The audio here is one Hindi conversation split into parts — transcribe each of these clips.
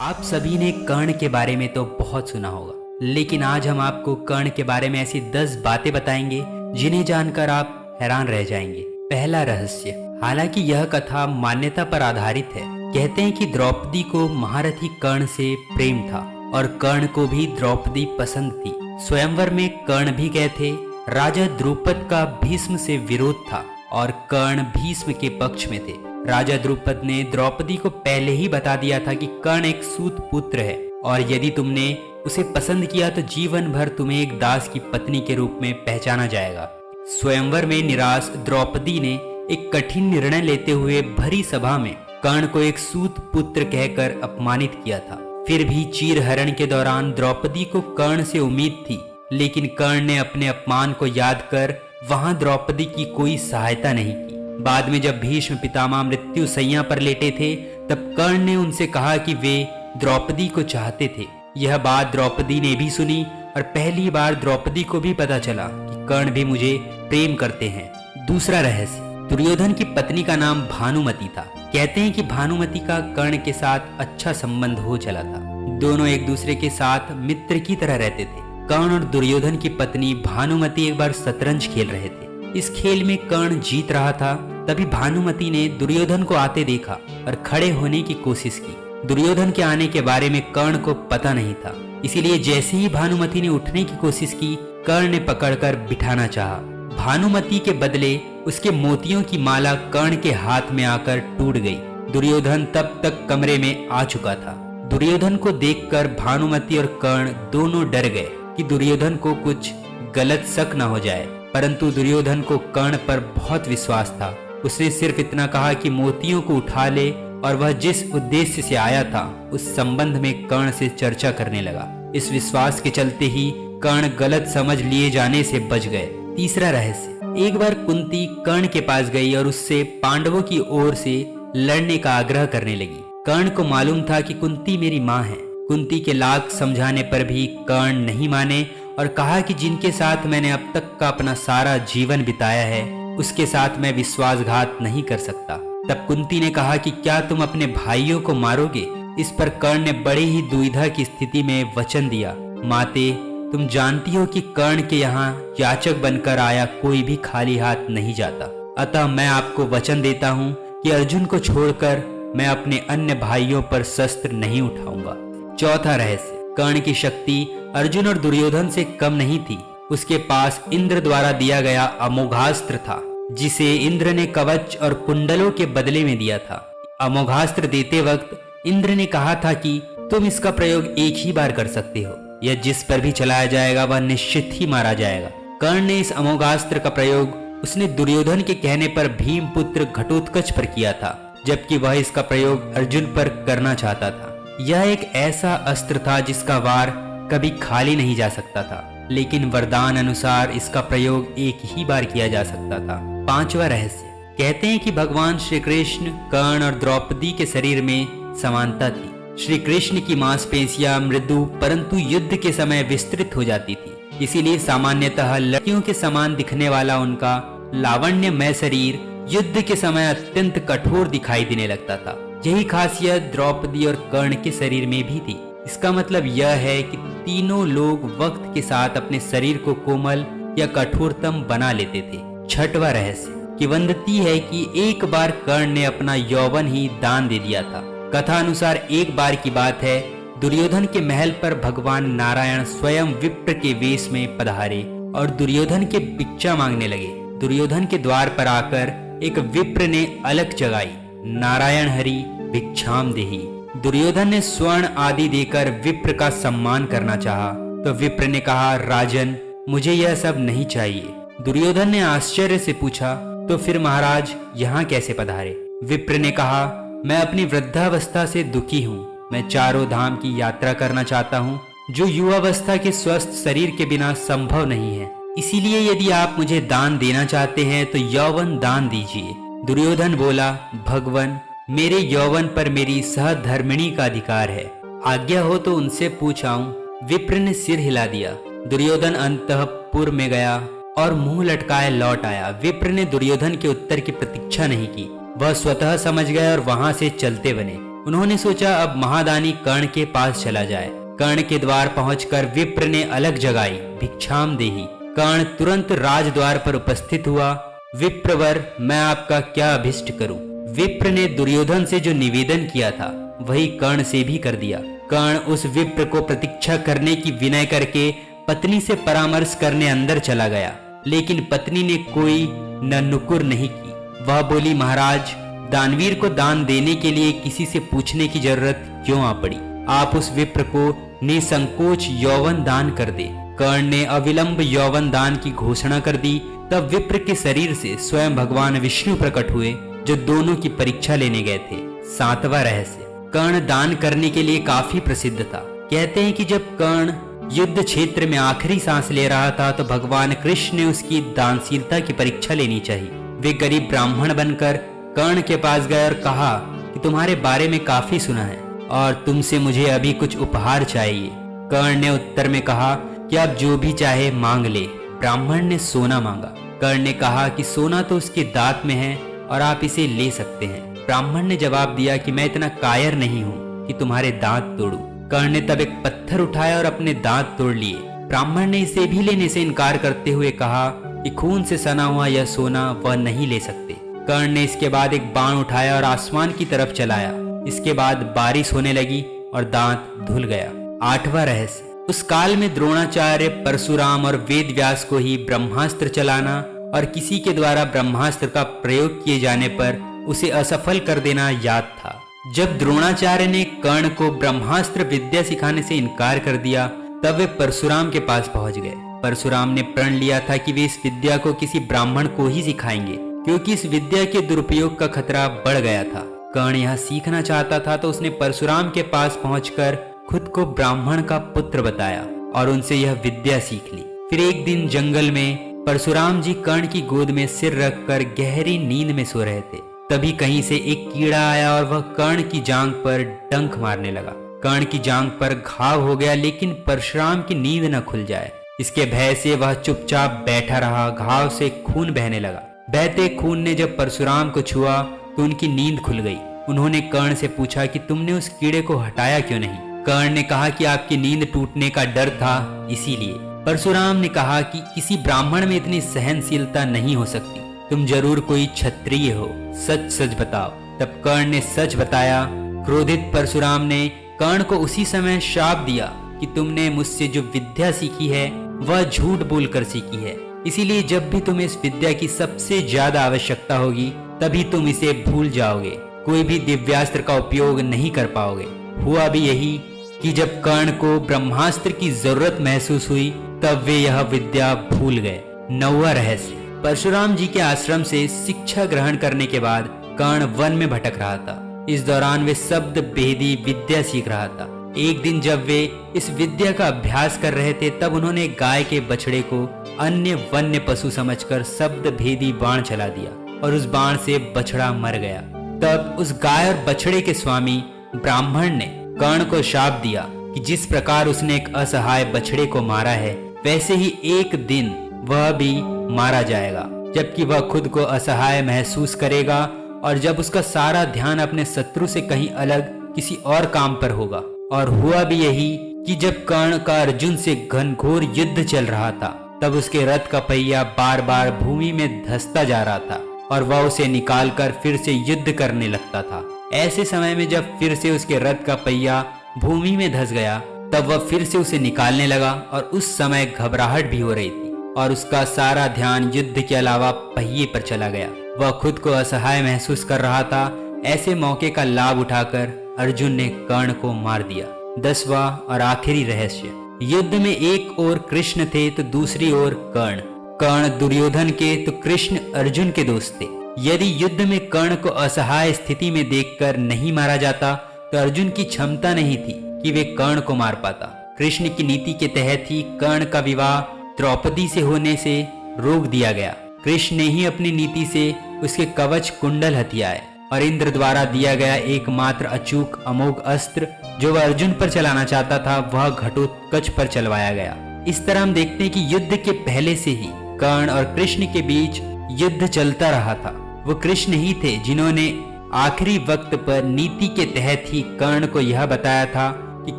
आप सभी ने कर्ण के बारे में तो बहुत सुना होगा, लेकिन आज हम आपको कर्ण के बारे में ऐसी 10 बातें बताएंगे जिन्हें जानकर आप हैरान रह जाएंगे। पहला रहस्य। हालांकि यह कथा मान्यता पर आधारित है। कहते हैं कि द्रौपदी को महारथी कर्ण से प्रेम था और कर्ण को भी द्रौपदी पसंद थी। स्वयंवर में कर्ण भी गए थे। राजा द्रुपद का भीष्म से विरोध था और कर्ण भीष्म के पक्ष में थे। राजा द्रुपद ने द्रौपदी को पहले ही बता दिया था कि कर्ण एक सूत पुत्र है और यदि तुमने उसे पसंद किया तो जीवन भर तुम्हें एक दास की पत्नी के रूप में पहचाना जाएगा। स्वयंवर में निराश द्रौपदी ने एक कठिन निर्णय लेते हुए भरी सभा में कर्ण को एक सूत पुत्र कहकर अपमानित किया था। फिर भी चीरहरण के दौरान द्रौपदी को कर्ण से उम्मीद थी, लेकिन कर्ण ने अपने अपमान को याद कर वहां द्रौपदी की कोई सहायता नहीं की। बाद में जब भीष्म पितामह मृत्यु शैया पर लेटे थे, तब कर्ण ने उनसे कहा कि वे द्रौपदी को चाहते थे। यह बात द्रौपदी ने भी सुनी और पहली बार द्रौपदी को भी पता चला कि कर्ण भी मुझे प्रेम करते हैं। दूसरा रहस्य। दुर्योधन की पत्नी का नाम भानुमति था। कहते हैं कि भानुमति का कर्ण के साथ अच्छा संबंध हो चला था। दोनों एक दूसरे के साथ मित्र की तरह रहते थे। कर्ण और दुर्योधन की पत्नी भानुमति एक बार शतरंज खेल रहे थे। इस खेल में कर्ण जीत रहा था। तभी भानुमति ने दुर्योधन को आते देखा और खड़े होने की कोशिश की। दुर्योधन के आने के बारे में कर्ण को पता नहीं था, इसीलिए जैसे ही भानुमति ने उठने की कोशिश की, कर्ण ने पकड़कर बिठाना चाहा। भानुमति के बदले उसके मोतियों की माला कर्ण के हाथ में आकर टूट गई। दुर्योधन तब तक कमरे में आ चुका था। दुर्योधन को देखकर भानुमति और कर्ण दोनों डर गए कि दुर्योधन को कुछ गलत शक न हो जाए, परंतु दुर्योधन को कर्ण पर बहुत विश्वास था। उसने सिर्फ इतना कहा कि मोतियों को उठा ले और वह जिस उद्देश्य से आया था उस संबंध में कर्ण से चर्चा करने लगा। इस विश्वास के चलते ही कर्ण गलत समझ लिए जाने से बच गए। तीसरा रहस्य। एक बार कुंती कर्ण के पास गई और उससे पांडवों की ओर से लड़ने का आग्रह करने लगी। कर्ण को मालूम था कि कुंती मेरी माँ है। कुंती के लाख समझाने पर भी कर्ण नहीं माने और कहा कि जिनके साथ मैंने अब तक का अपना सारा जीवन बिताया है, उसके साथ मैं विश्वासघात नहीं कर सकता। तब कुंती ने कहा कि क्या तुम अपने भाइयों को मारोगे? इस पर कर्ण ने बड़ी ही दुविधा की स्थिति में वचन दिया, माते, तुम जानती हो कि कर्ण के यहाँ याचक बनकर आया कोई भी खाली हाथ नहीं जाता। अतः मैं आपको वचन देता हूँ कि अर्जुन को छोड़कर मैं अपने अन्य भाइयों पर शस्त्र नहीं उठाऊंगा। चौथा रहस्य। कर्ण की शक्ति अर्जुन और दुर्योधन से कम नहीं थी। उसके पास इंद्र द्वारा दिया गया अमोघास्त्र था, जिसे इंद्र ने कवच और कुंडलों के बदले में दिया था। अमोघास्त्र देते वक्त इंद्र ने कहा था कि तुम इसका प्रयोग एक ही बार कर सकते हो। यह जिस पर भी चलाया जाएगा वह निश्चित ही मारा जाएगा। कर्ण ने इस अमोघास्त्र का प्रयोग उसने दुर्योधन के कहने पर भीम पुत्र घटोत्कच पर किया था, जबकि वह इसका प्रयोग अर्जुन पर करना चाहता था। यह एक ऐसा अस्त्र था जिसका वार कभी खाली नहीं जा सकता था, लेकिन वरदान अनुसार इसका प्रयोग एक ही बार किया जा सकता था। पांचवा रहस्य। कहते हैं कि भगवान श्री कृष्ण, कर्ण और द्रौपदी के शरीर में समानता थी। श्री कृष्ण की मांसपेशियां मृदु परंतु युद्ध के समय विस्तृत हो जाती थी, इसीलिए सामान्यतः लड़कियों के समान दिखने वाला उनका लावण्यमय शरीर युद्ध के समय अत्यंत कठोर दिखाई देने लगता था। यही खासियत द्रौपदी और कर्ण के शरीर में भी थी। इसका मतलब यह है कि तीनों लोग वक्त के साथ अपने शरीर को कोमल या कठोरतम बना लेते थे। छठवां रहस्य। किंवदंती है कि एक बार कर्ण ने अपना यौवन ही दान दे दिया था। कथा अनुसार एक बार की बात है, दुर्योधन के महल पर भगवान नारायण स्वयं विप्र के वेश में पधारे और दुर्योधन के भिक्षा मांगने लगे। दुर्योधन के द्वार पर आकर एक विप्र ने अलख जगाई, नारायण हरि भिक्षाम देहि। दुर्योधन ने स्वर्ण आदि देकर विप्र का सम्मान करना चाहा, तो विप्र ने कहा, राजन, मुझे यह सब नहीं चाहिए। दुर्योधन ने आश्चर्य से पूछा, तो फिर महाराज यहाँ कैसे पधारे? विप्र ने कहा, मैं अपनी वृद्धावस्था से दुखी हूँ। मैं चारों धाम की यात्रा करना चाहता हूँ, जो युवावस्था के स्वस्थ शरीर के बिना संभव नहीं है। इसीलिए यदि आप मुझे दान देना चाहते हैं तो यौवन दान दीजिए। दुर्योधन बोला, भगवन, मेरे यौवन पर मेरी सहधर्मिणी का अधिकार है, आज्ञा हो तो उनसे पूछ आऊं। विप्र ने सिर हिला दिया। दुर्योधन अंतःपुर में गया और मुंह लटकाए लौट आया। विप्र ने दुर्योधन के उत्तर की प्रतीक्षा नहीं की, वह स्वतः समझ गए और वहां से चलते बने। उन्होंने सोचा अब महादानी कर्ण के पास चला जाए। कर्ण के द्वार पहुंचकर विप्र ने अलग जगाई, भिक्षाम देहि। कर्ण तुरंत राजद्वार पर उपस्थित हुआ। विप्रवर, मैं आपका क्या अभिष्ट करूं? विप्र ने दुर्योधन से जो निवेदन किया था वही कर्ण से भी कर दिया। कर्ण उस विप्र को प्रतीक्षा करने की विनय करके पत्नी से परामर्श करने अंदर चला गया, लेकिन पत्नी ने कोई नुकुर नहीं की। वह बोली, महाराज, दानवीर को दान देने के लिए किसी से पूछने की जरूरत क्यों आ पड़ी? आप उस विप्र को निसंकोच यौवन दान कर दे। कर्ण ने अविलंब यौवन दान की घोषणा कर दी। तब विप्र के शरीर से स्वयं भगवान विष्णु प्रकट हुए, जो दोनों की परीक्षा लेने गए थे। 7वां रहस्य। कर्ण दान करने के लिए काफी प्रसिद्ध था। कहते हैं कि जब कर्ण युद्ध क्षेत्र में आखिरी सांस ले रहा था तो भगवान कृष्ण ने उसकी दानशीलता की परीक्षा लेनी चाहिए। वे गरीब ब्राह्मण बनकर कर्ण के पास गए और कहा कि तुम्हारे बारे में काफी सुना है और तुमसे मुझे अभी कुछ उपहार चाहिए। कर्ण ने उत्तर में कहा कि आप जो भी चाहे मांग ले। ब्राह्मण ने सोना मांगा। कर्ण ने कहा कि सोना तो उसके दांत में है और आप इसे ले सकते हैं। ब्राह्मण ने जवाब दिया कि मैं इतना कायर नहीं हूँ कि तुम्हारे दांत तोड़ूं। कर्ण ने तब एक पत्थर उठाया और अपने दांत तोड़ लिए। ब्राह्मण ने इसे भी लेने से इनकार करते हुए कहा कि खून से सना हुआ यह सोना वह नहीं ले सकते। कर्ण ने इसके बाद एक बाण उठाया और आसमान की तरफ चलाया। इसके बाद बारिश होने लगी और दांत धुल गया। 8वां रहस्य। उस काल में द्रोणाचार्य, परशुराम और वेद व्यास को ही ब्रह्मास्त्र चलाना और किसी के द्वारा ब्रह्मास्त्र का प्रयोग किए जाने पर उसे असफल कर देना याद था। जब द्रोणाचार्य ने कर्ण को ब्रह्मास्त्र विद्या सिखाने से इनकार कर दिया तब वे परशुराम के पास पहुंच गए। परशुराम ने प्रण लिया था कि वे इस विद्या को किसी ब्राह्मण को ही सिखाएंगे, क्योंकि इस विद्या के दुरुपयोग का खतरा बढ़ गया था। कर्ण यह सीखना चाहता था तो उसने परशुराम के पास पहुंचकर खुद को ब्राह्मण का पुत्र बताया और उनसे यह विद्या सीख ली। फिर एक दिन जंगल में परशुराम जी कर्ण की गोद में सिर रखकर गहरी नींद में सो रहे थे। तभी कहीं से एक कीड़ा आया और वह कर्ण की जांघ पर डंक मारने लगा। कर्ण की जांघ पर घाव हो गया, लेकिन परशुराम की नींद न खुल जाए इसके भय से वह चुपचाप बैठा रहा। घाव से खून बहने लगा। बहते खून ने जब परशुराम को छुआ तो उनकी नींद खुल गई। उन्होंने कर्ण से पूछा कि तुमने उस कीड़े को हटाया क्यों नहीं? कर्ण ने कहा कि आपकी नींद टूटने का डर था, इसीलिए। परशुराम ने कहा कि किसी ब्राह्मण में इतनी सहनशीलता नहीं हो सकती, तुम जरूर कोई क्षत्रिय हो, सच सच बताओ। तब कर्ण ने सच बताया। क्रोधित परशुराम ने कर्ण को उसी समय श्राप दिया कि तुमने मुझसे जो विद्या सीखी है वह झूठ बोलकर सीखी है, इसीलिए जब भी तुम्हें इस विद्या की सबसे ज्यादा आवश्यकता होगी तभी तुम इसे भूल जाओगे, कोई भी दिव्यास्त्र का उपयोग नहीं कर पाओगे। हुआ भी यही कि जब कर्ण को ब्रह्मास्त्र की जरूरत महसूस हुई तब वे यह विद्या भूल गए। 9वां रहस्य। परशुराम जी के आश्रम से शिक्षा ग्रहण करने के बाद कर्ण वन में भटक रहा था। इस दौरान वे शब्द भेदी विद्या सीख रहा था। एक दिन जब वे इस विद्या का अभ्यास कर रहे थे तब उन्होंने गाय के बछड़े को अन्य वन्य पशु समझकर शब्द भेदी बाण चला दिया और उस बाण से बछड़ा मर गया। तब उस गाय और बछड़े के स्वामी ब्राह्मण ने कर्ण को शाप दिया कि जिस प्रकार उसने एक असहाय बछड़े को मारा है वैसे ही एक दिन वह भी मारा जाएगा, जबकि वह खुद को असहाय महसूस करेगा और जब उसका सारा ध्यान अपने शत्रु से कहीं अलग किसी और काम पर होगा। और हुआ भी यही कि जब कर्ण का अर्जुन से घनघोर युद्ध चल रहा था तब उसके रथ का पहिया बार बार भूमि में धंसता जा रहा था और वह उसे निकालकर फिर से युद्ध करने लगता था। ऐसे समय में जब फिर से उसके रथ का पहिया भूमि में धंस गया तब वह फिर से उसे निकालने लगा और उस समय घबराहट भी हो रही थी और उसका सारा ध्यान युद्ध के अलावा पहिए पर चला गया। वह खुद को असहाय महसूस कर रहा था। ऐसे मौके का लाभ उठाकर अर्जुन ने कर्ण को मार दिया। 10वां और आखिरी रहस्य। युद्ध में एक ओर कृष्ण थे तो दूसरी ओर कर्ण। कर्ण दुर्योधन के तो कृष्ण अर्जुन के दोस्त थे। यदि युद्ध में कर्ण को असहाय स्थिति में देखकर नहीं मारा जाता तो अर्जुन की क्षमता नहीं थी कि वे कर्ण को मार पाता। कृष्ण की नीति के तहत ही कर्ण का विवाह द्रौपदी से होने से रोक दिया गया। कृष्ण ने ही अपनी नीति से उसके कवच कुंडल हथियाए और इंद्र द्वारा दिया गया एकमात्र अचूक अमोघ अस्त्र जो वह अर्जुन पर चलाना चाहता था वह घटोत्कच पर चलवाया गया। इस तरह हम देखते हैं कि युद्ध के पहले से ही कर्ण और कृष्ण के बीच युद्ध चलता रहा था। वो कृष्ण ही थे जिन्होंने आखिरी वक्त पर नीति के तहत ही कर्ण को यह बताया था कि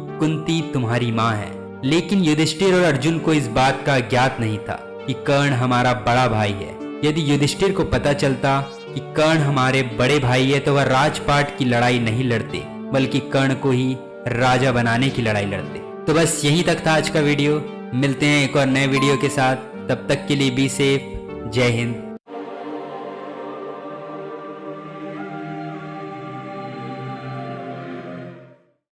कुंती तुम्हारी माँ है। लेकिन युधिष्ठिर और अर्जुन को इस बात का ज्ञात नहीं था कि कर्ण हमारा बड़ा भाई है। यदि युधिष्ठिर को पता चलता कि कर्ण हमारे बड़े भाई है तो वह राजपाट की लड़ाई नहीं लड़ते, बल्कि कर्ण को ही राजा बनाने की लड़ाई लड़ते। तो बस यहीं तक था आज का वीडियो। मिलते हैं एक और नए वीडियो के साथ, तब तक के लिए बी सेफ। जय हिंद।